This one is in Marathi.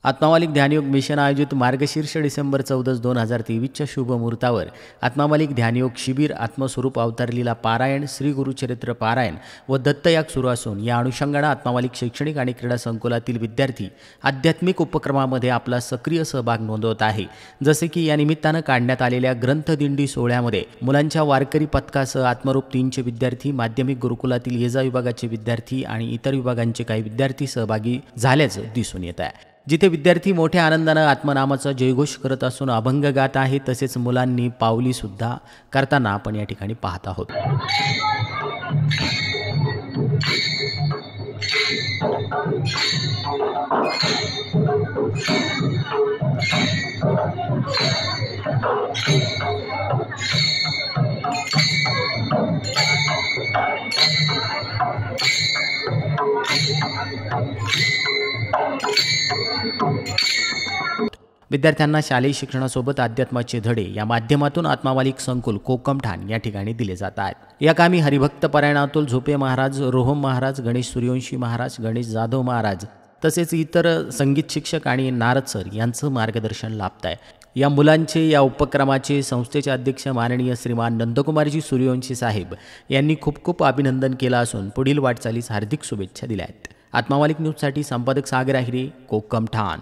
आत्मामालिक ध्यानयोग मिशन आयोजित मार्गशीर्ष डिसेंबर 14, 2023च्या शुभ मुहूर्तावर आत्मामालिक ध्यानयोग शिबिर, आत्मस्वरूप अवतारलीला पारायण, श्री गुरुचरित्र पारायण व दत्तयाग सुरू असून या अनुषंगाने आत्मामालिक शैक्षणिक आणि क्रीडा संकुलातील विद्यार्थी आध्यात्मिक उपक्रमामध्ये आपला सक्रिय सहभाग नोंदवत आहे। जसे की या निमित्ताने काढण्यात आलेल्या ग्रंथदिंडी सोहळ्यामध्ये मुलांच्या वारकरी पथकासह आत्मरूप 3चे विद्यार्थी, माध्यमिक गुरुकुलातील येजा विभागाचे विद्यार्थी आणि इतर विभागांचे काही विद्यार्थी सहभागी झाल्याचं दिसून येत आहे। जिथे विद्यार्थी मोठ्या आनंदाने आत्मनामाचा जयघोष करत असून अभंग गात आहे, तसेच मुलांनी पावली सुद्धा करताना आपण या ठिकाणी पाहत आहोत। विद्यार्थ्यांना शालेय शिक्षणासोबत अध्यात्माचे धडे या माध्यमातून आत्मामालिक संकुल कोकमठाण या ठिकाणी दिले जात आहेत। या कामी हरिभक्त परायण अतुल झोपे महाराज, रोहम महाराज, गणेश सूर्यवंशी महाराज, गणेश जाधव महाराज तसेच इतर संगीत शिक्षक आणि नारद सर यांचं मार्गदर्शन लाभत आहे। या मुलांचे या उपक्रमाचे संस्थेचे अध्यक्ष माननीय श्रीमान नंदकुमारजी सूर्यवंशी साहेब यांनी खूप खूप अभिनंदन केलं असून पुढील वाटचालीस हार्दिक शुभेच्छा दिल्या आहेत। आत्मामालिक न्यूजसाठी संपादक सागर आहिरे, कोकमठाण।